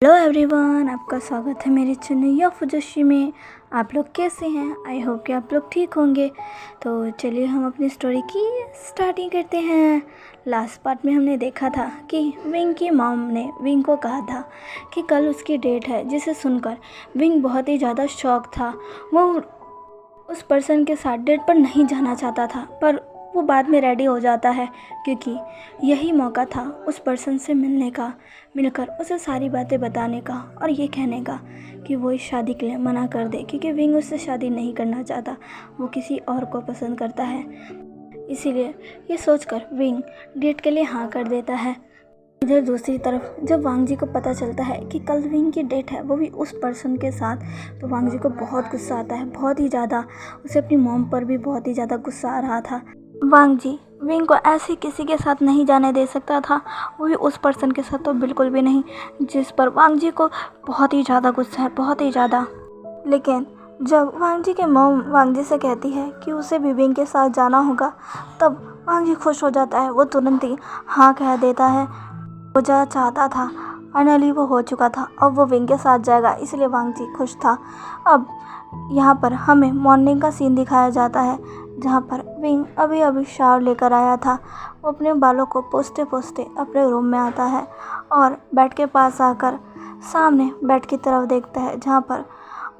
Hello everyone, आपका स्वागत है मेरे चैनल या फुजोशी में। आप लोग कैसे हैं? आई होप कि आप लोग ठीक होंगे। तो चलिए हम अपनी स्टोरी की स्टार्टिंग करते हैं। लास्ट पार्ट में हमने देखा था कि विंग की मॉम ने विंग को कहा था कि कल उसकी डेट है, जिसे सुनकर विंग बहुत ही ज़्यादा शॉक था। वो उस पर्सन के साथ डेट पर नहीं जाना चाहता था, पर वो बाद में रेडी हो जाता है क्योंकि यही मौका था उस पर्सन से मिलने का, मिलकर उसे सारी बातें बताने का और ये कहने का कि वो इस शादी के लिए मना कर दे, क्योंकि विंग उससे शादी नहीं करना चाहता, वो किसी और को पसंद करता है। इसीलिए ये सोचकर विंग डेट के लिए हाँ कर देता है। इधर दूसरी तरफ जब वांग जी को पता चलता है कि कल विंग की डेट है, वो भी उस पर्सन के साथ, तो वांग जी को बहुत गुस्सा आता है, बहुत ही ज़्यादा। उसे अपनी मॉम पर भी बहुत ही ज़्यादा गुस्सा आ रहा था। वांग जी विंग को ऐसे किसी के साथ नहीं जाने दे सकता था, वो भी उस पर्सन के साथ तो बिल्कुल भी नहीं, जिस पर वांग जी को बहुत ही ज़्यादा गुस्सा है, बहुत ही ज़्यादा। लेकिन जब वांग जी के मॉम वांग जी से कहती है कि उसे भी विंग के साथ जाना होगा, तब वांग जी खुश हो जाता है। वो तुरंत ही हाँ कह देता है। वो जो चाहता था फाइनली वो हो चुका था, अब वो विंग के साथ जाएगा, इसलिए वांग जी खुश था। अब यहाँ पर हमें मॉर्निंग का सीन दिखाया जाता है, जहाँ पर विंग अभी अभी शावर लेकर आया था। वो अपने बालों को पोंछते पोंछते अपने रूम में आता है और बेड के पास आकर सामने बेड की तरफ देखता है, जहाँ पर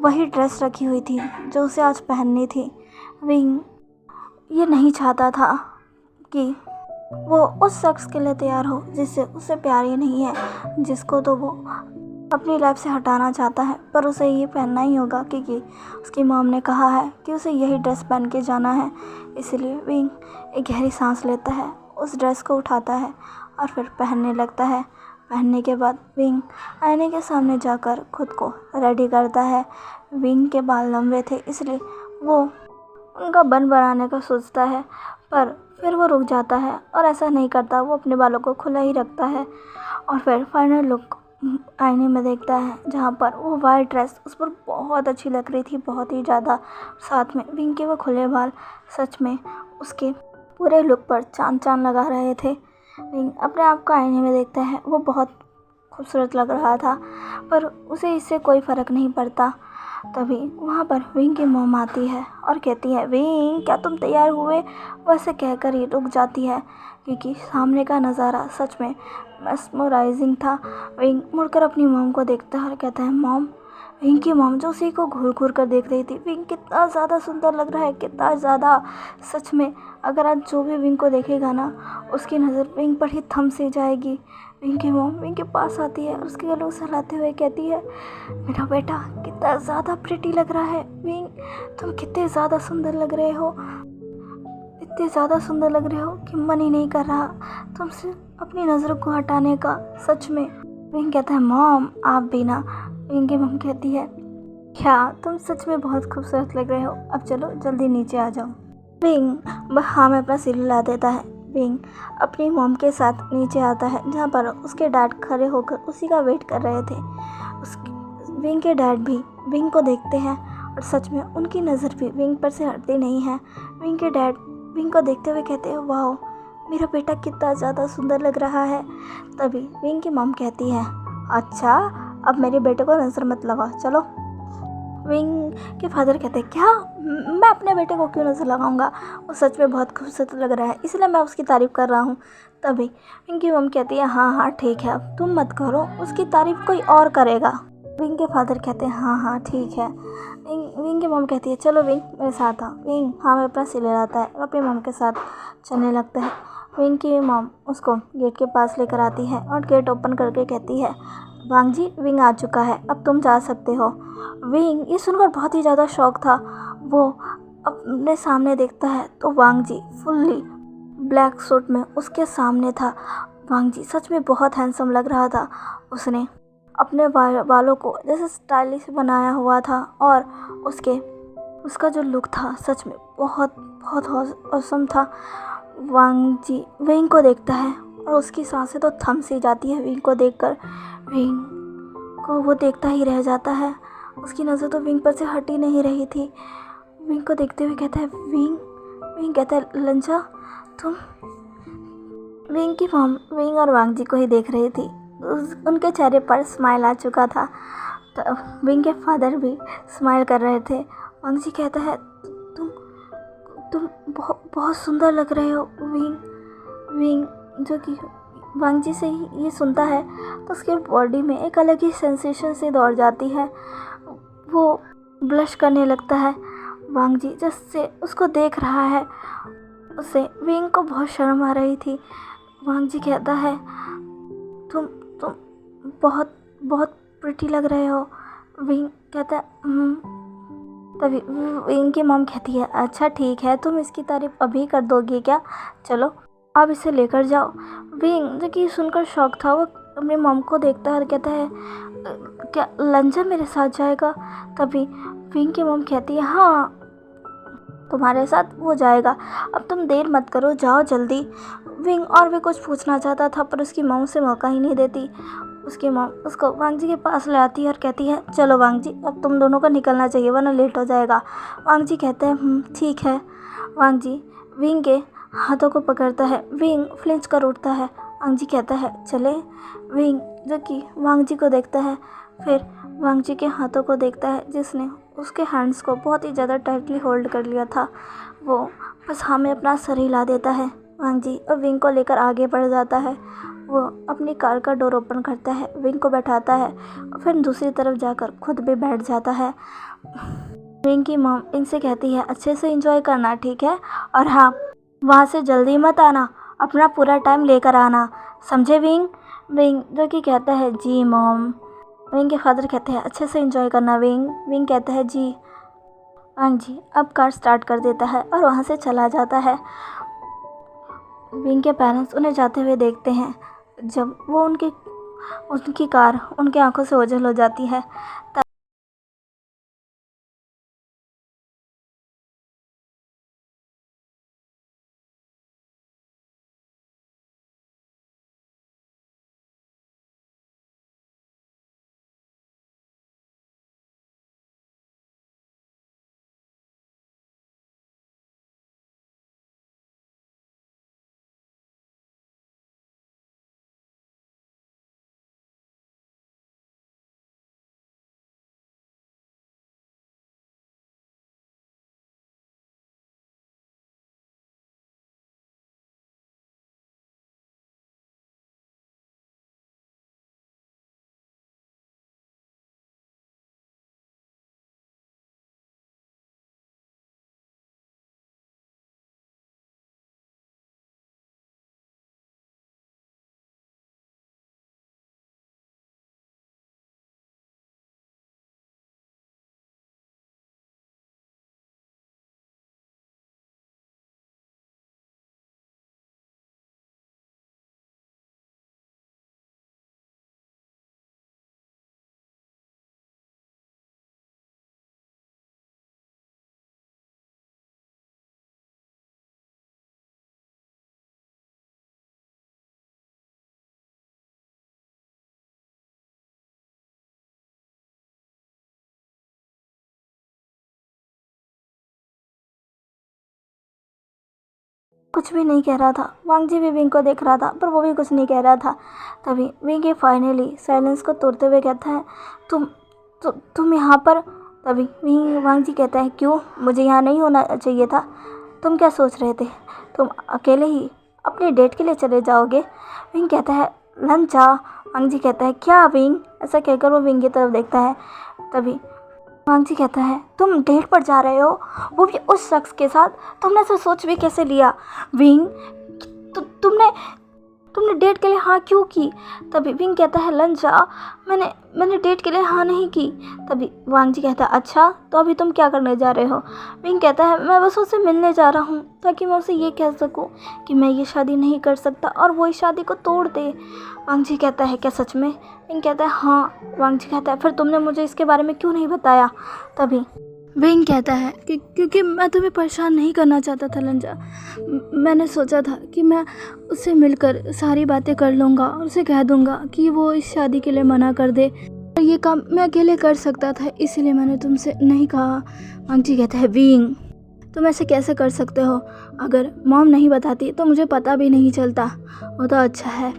वही ड्रेस रखी हुई थी जो उसे आज पहननी थी। विंग ये नहीं चाहता था कि वो उस शख्स के लिए तैयार हो जिससे उसे प्यार ही नहीं है, जिसको तो वो अपनी लाइफ से हटाना चाहता है, पर उसे ये पहनना ही होगा क्योंकि उसकी मॉम ने कहा है कि उसे यही ड्रेस पहन के जाना है। इसलिए विंग एक गहरी सांस लेता है, उस ड्रेस को उठाता है और फिर पहनने लगता है। पहनने के बाद विंग आईने के सामने जाकर खुद को रेडी करता है। विंग के बाल लंबे थे, इसलिए वो उनका बन बनाने का सोचता है, पर फिर वो रुक जाता है और ऐसा नहीं करता। वो अपने बालों को खुला ही रखता है और फिर फाइनल लुक आईने में देखता है, जहाँ पर वो वाइट ड्रेस उस पर बहुत अच्छी लग रही थी, बहुत ही ज़्यादा। साथ में विंग के वो खुले बाल सच में उसके पूरे लुक पर चांद चांद लगा रहे थे। विंग अपने आप को आईने में देखता है, वो बहुत खूबसूरत लग रहा था, पर उसे इससे कोई फ़र्क नहीं पड़ता। तभी वहाँ पर विंग की मॉम आती है और कहती है, विंग क्या तुम तैयार हुए? वैसे कहकर ही रुक जाती है क्योंकि सामने का नज़ारा सच में मेस्मराइजिंग था। विंग मुड़कर अपनी मॉम को देखता है और कहता है, मॉम। विंग की मॉम जो उसी को घूर घूर कर देख रही थी, विंग कितना ज़्यादा सुंदर लग रहा है, कितना ज़्यादा। सच में अगर आज जो भी विंग को देखेगा ना, उसकी नज़र विंग पर ही थम सी जाएगी। विंग की मॉम विंग के पास आती है और उसके गले सहलाते हुए कहती है, मेरा बेटा कितना ज़्यादा प्रिटी लग रहा है। विंग तुम कितने ज़्यादा सुंदर लग रहे हो, इतने ज़्यादा सुंदर लग रहे हो कि मन ही नहीं कर रहा तुमसे अपनी नज़रों को हटाने का। सच में। विंग कहता है, मॉम आप भी ना। विंग की मॉम कहती है, क्या तुम सच में बहुत खूबसूरत लग रहे हो, अब चलो जल्दी नीचे आ जाओ। विंग हाँ में अपना सिर हिला देता है। विंग अपनी मॉम के साथ नीचे आता है, जहाँ पर उसके डैड खड़े होकर उसी का वेट कर रहे थे। विंग के डैड भी विंग को देखते हैं और सच में उनकी नज़र भी विंग पर से हटती नहीं है। विंग के डैड विंग को देखते हुए कहते हैं, वाओ मेरा बेटा कितना ज़्यादा सुंदर लग रहा है। तभी विंग की मॉम कहती है, अच्छा अब मेरे बेटे को नज़र मत लगाओ, चलो। विंग के फादर कहते हैं, क्या मैं अपने बेटे को क्यों नज़र लगाऊंगा, वो सच में बहुत खूबसूरत लग रहा है, इसलिए मैं उसकी तारीफ़ कर रहा हूँ। तभी विंग की मॉम कहती है, हाँ हाँ ठीक है, अब तुम मत करो, उसकी तारीफ़ कोई और करेगा। विंग के फादर कहते हैं, हाँ हाँ ठीक है। विंग की मॉम कहती है, चलो विंग मेरे साथ आओ। विंग हाँ में अपना सिर हिलाता है और अपनी मॉम के साथ चलने लगता है। विंग की मॉम उसको गेट के पास लेकर आती है और गेट ओपन करके कहती है, वांग जी विंग आ चुका है, अब तुम जा सकते हो। विंग ये सुनकर बहुत ही ज़्यादा शौक था। वो अपने सामने देखता है तो वांग जी फुल्ली ब्लैक सूट में उसके सामने था। वांग जी सच में बहुत हैंडसम लग रहा था। उसने अपने बालों को जैसे स्टाइलिश बनाया हुआ था और उसका जो लुक था सच में बहुत बहुत औसम था। वांग जी विंग को देखता है और उसकी सांसें तो थम सी जाती है विंग को देखकर। विंग को वो देखता ही रह जाता है, उसकी नज़र तो विंग पर से हट ही नहीं रही थी। विंग को देखते हुए कहता है, विंग कहता है, लंजा तुम। विंग की मॉम विंग और वांग जी को ही देख रही थी। उनके चेहरे पर स्माइल आ चुका था। तो विंग के फादर भी स्माइल कर रहे थे। वांग जी कहता है, तुम बहुत सुंदर लग रहे हो विंग। विंग जो कि वांग जी से ही ये सुनता है तो उसके बॉडी में एक अलग ही सेंसेशन से दौड़ जाती है। वो ब्लश करने लगता है। वांग जी जिससे उसको देख रहा है उसे विंग को बहुत शर्म आ रही थी। वांग जी कहता है, तुम बहुत बहुत प्रिटी लग रहे हो। विंग कहता है तभी विंग की मॉम कहती है, अच्छा ठीक है, तुम इसकी तारीफ अभी कर दोगे क्या? चलो आप इसे लेकर जाओ। विंग जो कि सुनकर शौक था, वो अपनी मॉम को देखता है और कहता है, क्या लंजा मेरे साथ जाएगा? तभी विंग की मॉम कहती है, हाँ तुम्हारे साथ वो जाएगा, अब तुम देर मत करो, जाओ जल्दी। विंग और भी कुछ पूछना चाहता था पर उसकी मॉम से मौका ही नहीं देती। उसकी मॉम उसको वांग जी के पास ले आती है और कहती है, चलो वांग जी अब तुम दोनों को निकलना चाहिए वरना लेट हो जाएगा। वांग जी कहते हैं ठीक है। वांग जी विंग के हाथों को पकड़ता है। विंग फ्लिंच कर उठता है। वांग जी कहता है, चले। विंग जो कि वांग जी को देखता है, फिर वांग जी के हाथों को देखता है जिसने उसके हैंड्स को बहुत ही ज़्यादा टाइटली होल्ड कर लिया था। वो बस हमें अपना सर हिला देता है। वांग जी और विंग को लेकर आगे बढ़ जाता है। वो अपनी कार का डोर ओपन करता है, विंग को बैठाता है और फिर दूसरी तरफ जाकर खुद भी बैठ जाता है। विंग की मॉम इनसे कहती है, अच्छे से एंजॉय करना ठीक है, और हाँ वहाँ से जल्दी मत आना, अपना पूरा टाइम लेकर आना, समझे विंग? विंग जो कि कहता है, जी मॉम। विंग के फादर कहते हैं, अच्छे से एंजॉय करना विंग। विंग कहता है, जी। वांग जी अब कार स्टार्ट कर देता है और वहाँ से चला जाता है। विंग के पेरेंट्स उन्हें जाते हुए देखते हैं। जब वो उनकी कार उनकी आंखों से ओझल हो जाती है। कुछ भी नहीं कह रहा था। वांग जी भी विंग को देख रहा था पर वो भी कुछ नहीं कह रहा था। तभी विंग फाइनली साइलेंस को तोड़ते हुए कहता है, तुम यहाँ पर? तभी वांग जी कहता है, क्यों, मुझे यहाँ नहीं होना चाहिए था? तुम क्या सोच रहे थे? तुम अकेले ही अपने डेट के लिए चले जाओगे? विंग कहता है, लंच जा। वांग जी कहता है, क्या विंग? ऐसा कहकर वो विंग की तरफ देखता है। तभी वांग जी कहता है, तुम डेट पर जा रहे हो, वो भी उस शख्स के साथ? तुमने ऐसा सोच भी कैसे लिया विंग? तुमने डेट के लिए हाँ क्यों की? तभी विंग कहता है, लंच जा, मैंने डेट के लिए हाँ नहीं की। तभी वांग जी कहता है, अच्छा तो अभी तुम क्या करने जा रहे हो? विंग कहता है, मैं बस उससे मिलने जा रहा हूँ ताकि मैं उसे ये कह सकूँ कि मैं ये शादी नहीं कर सकता और वो इस शादी को तोड़ दे। वांग जी कहता है, क्या सच में? विंग कहता है, हाँ। वांग जी कहता है, फिर तुमने मुझे इसके बारे में क्यों नहीं बताया? तभी विंग कहता है कि क्योंकि मैं तुम्हें परेशान नहीं करना चाहता था लंजा। मैंने सोचा था कि मैं उससे मिलकर सारी बातें कर लूँगा और उसे कह दूँगा कि वो इस शादी के लिए मना कर दे, और ये काम मैं अकेले कर सकता था, इसीलिए मैंने तुमसे नहीं कहा। वांग जी कहता है, विंग तुम ऐसे कैसे कर सकते हो? अगर मॉम नहीं बताती तो मुझे पता भी नहीं चलता। वो तो अच्छा है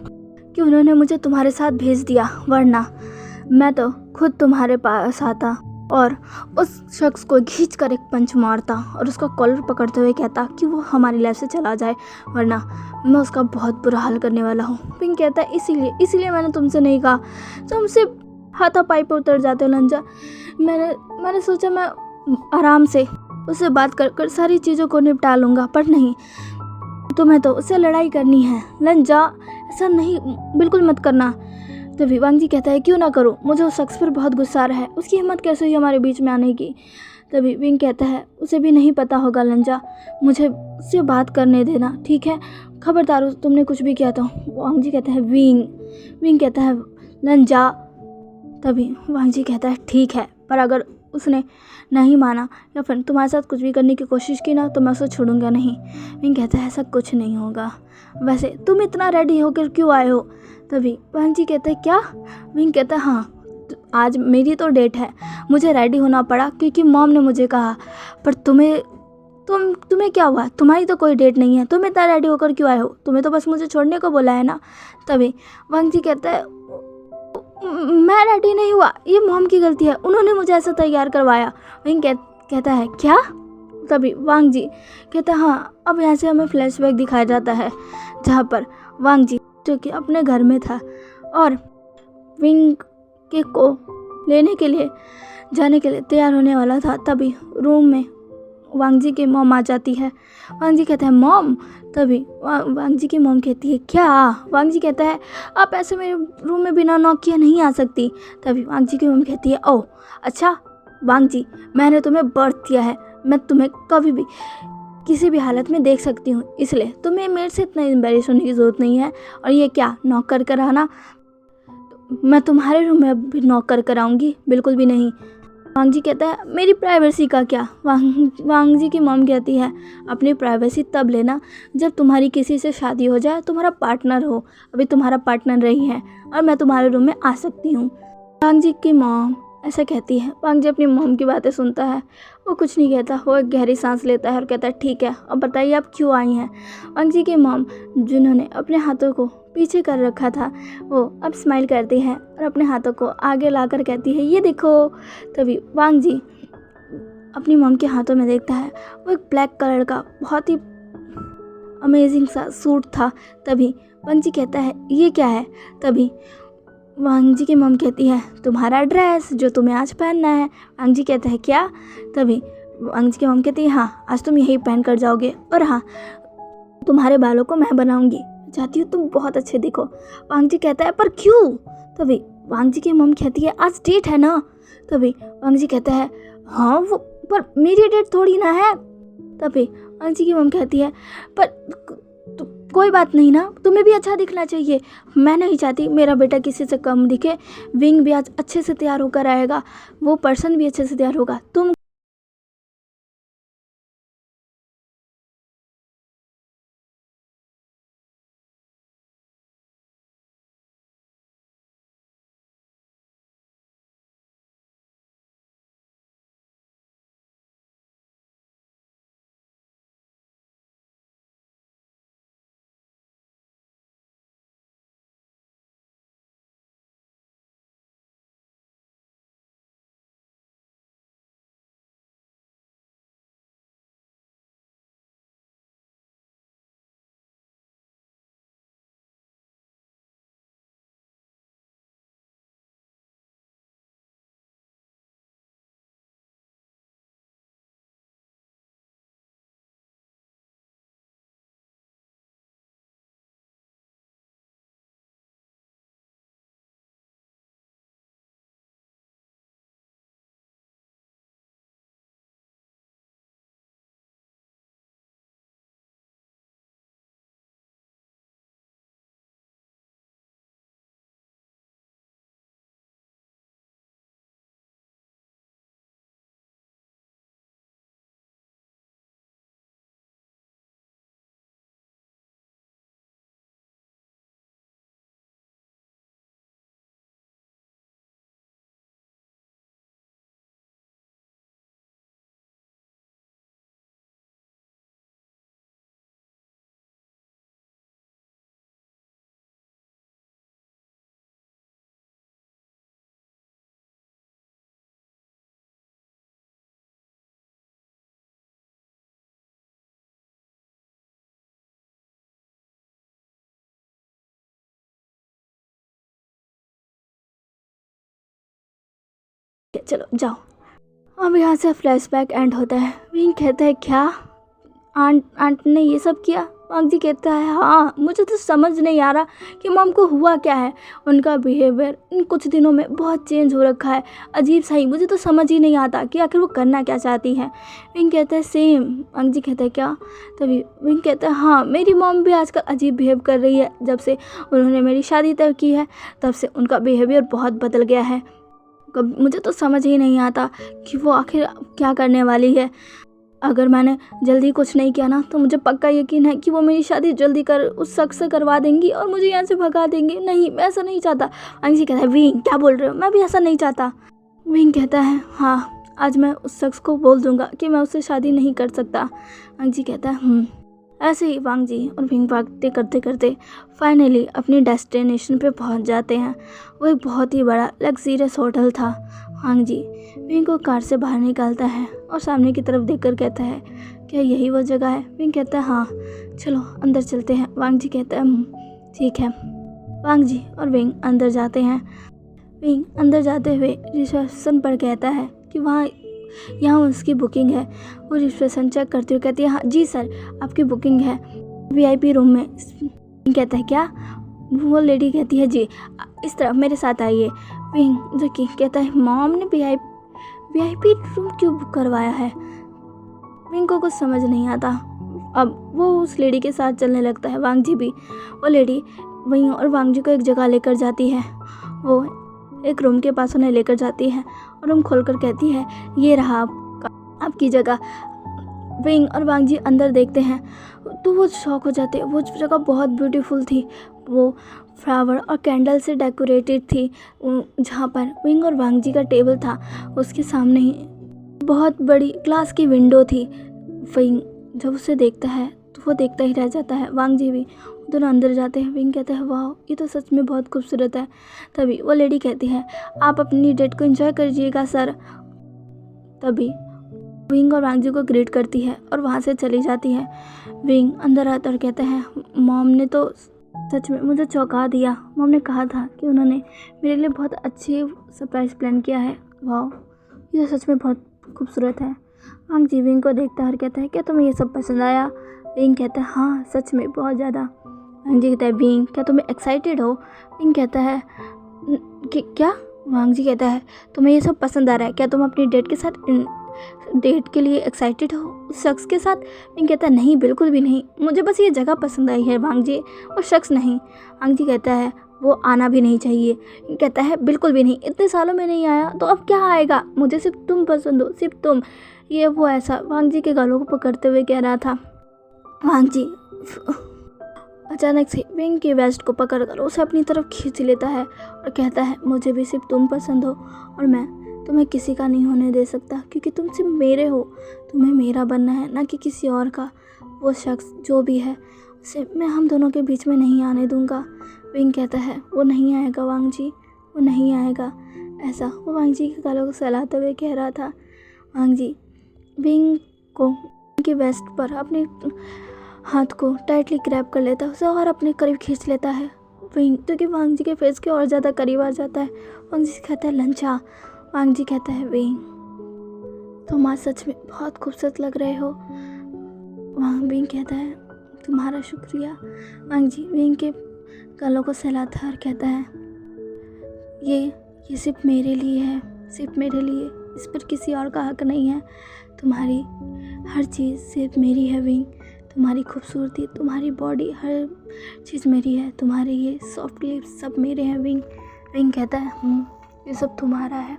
कि उन्होंने मुझे तुम्हारे साथ भेज दिया, वरना मैं तो खुद तुम्हारे पास आता और उस शख्स को खींच कर एक पंच मारता और उसका कॉलर पकड़ते हुए कहता कि वो हमारी लाइफ से चला जाए, वरना मैं उसका बहुत बुरा हाल करने वाला हूँ। पिंक कहता है इसीलिए मैंने तुमसे नहीं कहा, तुमसे हाथापाई पर उतर जाते हो लंजा। मैंने सोचा मैं आराम से उससे बात कर सारी चीज़ों को निपटा लूँगा, पर नहीं, तुम्हें तो उससे लड़ाई करनी है। लंजा, ऐसा नहीं, बिल्कुल मत करना। तभी वांग जी कहता है क्यों ना करूं, मुझे उस शख्स पर बहुत गुस्सा आ रहा है, उसकी हिम्मत कैसे हुई हमारे बीच में आने की। तभी विंग कहता है उसे भी नहीं पता होगा लंजा, मुझे उससे बात करने देना, ठीक है, खबरदार तुमने कुछ भी किया तो। वांग जी कहता है विंग कहता है लंजा। तभी वांग जी कहता है ठीक है, पर अगर उसने नहीं माना या फिर तुम्हारे साथ कुछ भी करने की कोशिश की ना तो मैं उसे छोड़ूंगा नहीं। विंग कहता है ऐसा कुछ नहीं होगा, वैसे तुम इतना रेडी होकर क्यों आए हो। तभी वांग जी कहते हैं क्या। विंग कहता है हाँ, आज मेरी तो डेट है, मुझे रेडी होना पड़ा क्योंकि मॉम ने मुझे कहा, पर तुम्हें क्या हुआ, तुम्हारी तो कोई डेट नहीं है, तुम इतना रेडी होकर क्यों आए हो, तुम्हें तो बस मुझे छोड़ने को बोला है ना। तभी वांग जी कहता है मैं रेडी नहीं हुआ, ये मॉम की गलती है, उन्होंने मुझे ऐसा तैयार करवाया। विंग कहता है क्या। तभी वांग जी कहता है हाँ, अब यहाँ से हमें फ्लैशबैक दिखाया जाता है जहाँ पर वांग जी जो कि अपने घर में था और विंग के को लेने के लिए जाने के लिए तैयार होने वाला था। तभी रूम में वांग जी की मॉम आ जाती है। वांग जी कहता है मॉम। तभी वांग जी की मॉम कहती है क्या। वांग जी कहता है आप ऐसे मेरे रूम में बिना नॉक किए नहीं आ सकती। तभी वांग जी की मॉम कहती है ओह अच्छा वांग जी, मैंने तुम्हें बर्थ दिया है, मैं तुम्हें कभी भी किसी भी हालत में देख सकती हूँ, इसलिए तुम्हें मेरे से इतना एम्बैरेस होने की ज़रूरत नहीं है। और ये क्या नॉक कर आना, मैं तुम्हारे रूम में भी नॉक कर आऊँगी, बिल्कुल भी नहीं। वांग जी कहता है मेरी प्राइवेसी का क्या। वांग जी की मॉम कहती है अपनी प्राइवेसी तब लेना जब तुम्हारी किसी से शादी हो जाए, तुम्हारा पार्टनर हो, अभी तुम्हारा पार्टनर रही है और मैं तुम्हारे रूम में आ सकती हूँ। वांग जी की मॉम ऐसा कहती है। वांग जी अपनी मॉम की बातें सुनता है, वो कुछ नहीं कहता, वो एक गहरी सांस लेता है और कहता है ठीक है, अब बताइए आप क्यों आई हैं। वांग जी की मॉम जिन्होंने अपने हाथों को पीछे कर रखा था वो अब स्माइल करती है और अपने हाथों को आगे लाकर कहती है ये देखो। तभी वांग जी अपनी मॉम के हाथों में देखता है, वो एक ब्लैक कलर का बहुत ही अमेजिंग सा सूट था। तभी वांग जी कहता है ये क्या है। तभी वांग जी की मॉम कहती है तुम्हारा ड्रेस जो तुम्हें आज पहनना है। वांग जी कहता है क्या। तभी वांग जी की मॉम कहती है हाँ, आज तुम यही पहन कर जाओगे और हाँ, तुम्हारे बालों को मैं बनाऊंगी, चाहती हूँ तुम बहुत अच्छे दिखो। वांग जी कहता है पर क्यों। तभी वांग जी की मॉम कहती है आज डेट है ना। तभी वांग जी कहता है हाँ वो, पर मेरी डेट थोड़ी ना है। तभी वांग जी की मॉम कहती है पर तो कोई बात नहीं ना, तुम्हें भी अच्छा दिखना चाहिए, मैं नहीं चाहती मेरा बेटा किसी से कम दिखे। विंग भी आज अच्छे से तैयार होकर आएगा, वो पर्सन भी अच्छे से तैयार होगा, तुम चलो जाओ। अब यहाँ से फ्लैशबैक एंड होता है। विंग कहता है क्या आंट ने ये सब किया? वांग जी कहता है हाँ, मुझे तो समझ नहीं आ रहा कि मॉम को हुआ क्या है। उनका बिहेवियर इन कुछ दिनों में बहुत चेंज हो रखा है, अजीब सा ही। मुझे तो समझ ही नहीं आता कि आखिर वो करना क्या चाहती है। विंग कहता है सेम। वांग जी कहता है क्या? तभी विंग कहता है हाँ, मेरी मॉम भी आजकल अजीब बिहेव कर रही है। जब से उन्होंने मेरी शादी तय की है तब से उनका बिहेवियर बहुत बदल गया है। मुझे तो समझ ही नहीं आता कि वो आखिर क्या करने वाली है। अगर मैंने जल्दी कुछ नहीं किया ना तो मुझे पक्का यकीन है कि वो मेरी शादी जल्दी उस शख्स से करवा देंगी और मुझे यहाँ से भगा देंगी। नहीं, मैं ऐसा नहीं चाहता। वांग जी कहता है विंग क्या बोल रहे हो? मैं भी ऐसा नहीं चाहता। विंग कहता है हाँ, आज मैं उस शख्स को बोल दूंगा कि मैं उससे शादी नहीं कर सकता। वांग जी कहता है ऐसे ही वांग जी और विंग बातें करते करते फाइनली अपनी डेस्टिनेशन पे पहुंच जाते हैं। वो एक बहुत ही बड़ा लग्जरियस होटल था। वांग जी विंग को कार से बाहर निकालता है और सामने की तरफ देखकर कहता है क्या यही वो जगह है? विंग कहता है हाँ, चलो अंदर चलते हैं। वांग जी कहता है ठीक है। वांग जी और विंग अंदर जाते हैं। विंग अंदर जाते हुए रिसेप्शन पर कहता है कि यहाँ उसकी बुकिंग है। वो रिसेप्शन चेक करते हुए कहती है हाँ जी सर, आपकी बुकिंग है VIP रूम में। कहता है क्या? वो लेडी कहती है जी, इस तरफ मेरे साथ आइए। विंग जो कि कहता है मॉम ने VIP रूम क्यों बुक करवाया है? विंग को कुछ समझ नहीं आता। अब वो उस लेडी के साथ चलने लगता है। वांग जी भी। वो लेडी वहीं और वांग जी को एक जगह लेकर जाती है। वो एक रूम के पास उन्हें लेकर जाती है और रूम खोलकर कहती है ये रहा आपकी जगह। विंग और वांग जी अंदर देखते हैं तो वो शॉक हो जाते हैं। वो जगह बहुत ब्यूटीफुल थी। वो फ्लावर और कैंडल से डेकोरेटेड थी। जहाँ पर विंग और वांग जी का टेबल था उसके सामने ही बहुत बड़ी ग्लास की विंडो थी। विंग जब उसे देखता है तो वो देखता ही रह जाता है। वांग जी भी दोनों अंदर जाते हैं। विंग कहता है वाह, ये तो सच में बहुत खूबसूरत है। तभी वो लेडी कहती है आप अपनी डेट को एंजॉय करिएगा सर। तभी विंग और वांग जी को ग्रीट करती है और वहाँ से चली जाती है। विंग अंदर आता और कहता है मॉम ने तो सच में मुझे चौंका दिया। मॉम ने कहा था कि उन्होंने मेरे लिए बहुत अच्छी सरप्राइज़ प्लान किया है। वाह, ये तो सच में बहुत खूबसूरत है। वांग जी विंग को देखता है और कहता है क्या तुम्हें ये सब पसंद आया? विंग कहता है हाँ, सच में बहुत ज़्यादा। वांग जी कहता है विंग क्या तुम्हें एक्साइटेड हो? विंग कहता है कि क्या? वांग जी कहता है तुम्हें ये सब पसंद आ रहा है? क्या तुम अपनी डेट के लिए एक्साइटेड हो उस शख्स के साथ? विंग कहता है नहीं, बिल्कुल भी नहीं। मुझे बस ये जगह पसंद आई है वांग जी, और शख्स नहीं। वांग जी कहता है वो आना भी नहीं चाहिए। कहता है बिल्कुल भी नहीं, इतने सालों में नहीं आया तो अब क्या आएगा? मुझे सिर्फ तुम पसंद हो, सिर्फ तुम। ये वो ऐसा वांग जी के गलों को पकड़ते हुए कह रहा था। वांग जी अचानक से विंग की वेस्ट को पकड़कर उसे अपनी तरफ खींच लेता है और कहता है मुझे भी सिर्फ तुम पसंद हो और मैं तुम्हें किसी का नहीं होने दे सकता, क्योंकि तुम सिर्फ मेरे हो। तुम्हें मेरा बनना है, ना कि किसी और का। वो शख्स जो भी है उसे मैं हम दोनों के बीच में नहीं आने दूंगा। विंग कहता है वो नहीं आएगा वांग जी, वो नहीं आएगा। ऐसा वो वांग जी के गलों को सहलाते हुए कह रहा था। वांग जी विंग को उनकी वेस्ट पर अपने हाथ को टाइटली ग्रैब कर लेता है, उसे और अपने करीब खींच लेता है। विंग जो कि वांग जी के फेस के और ज़्यादा करीब आ जाता है। वांग जी कहता है लंचा। वांग जी कहता है विंग तुम आज सच में बहुत खूबसूरत लग रहे हो। विंग कहता है तुम्हारा शुक्रिया। वांग जी विंग के गलों को सहलाता है और कहता है ये सिर्फ मेरे लिए है, सिर्फ मेरे लिए। इस पर किसी और का हक नहीं है। तुम्हारी हर चीज़ सिर्फ मेरी है विंग। तुम्हारी खूबसूरती, तुम्हारी बॉडी, हर चीज़ मेरी है। तुम्हारे ये सॉफ्ट लिप्स सब मेरे हैं विंग। विंग कहता है ये सब तुम्हारा है।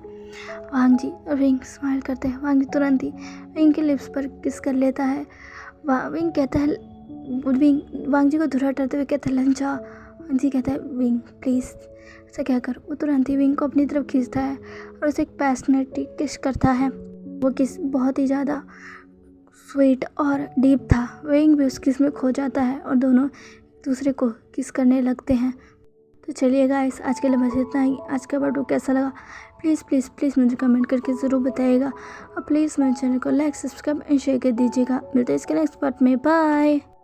वांग जी और विंग स्माइल करते हैं। वांग जी तुरंत ही विंग के लिप्स पर किस कर लेता है। विंग कहता है वांग जी को धुरा करते हुए कहता है लंचा। वांग जी कहता है विंग प्लीज़। ऐसा कहकर वो तुरंत ही विंग को अपनी तरफ खींचता है और उसे एक पैशनेटली किस करता है। वो किस बहुत ही ज़्यादा स्वीट और डीप था। विंग भी उस किस में खो जाता है और दोनों एक दूसरे को किस करने लगते हैं। तो चलिए गाइस, आज के लिए बस इतना ही। आज का वीडियो कैसा लगा प्लीज़ प्लीज़ प्लीज़ मुझे कमेंट करके ज़रूर बताइएगा और प्लीज़ मेरे चैनल को लाइक, सब्सक्राइब एंड शेयर कर दीजिएगा। मिलते हैं इसके नेक्स्ट पार्ट में। बाय।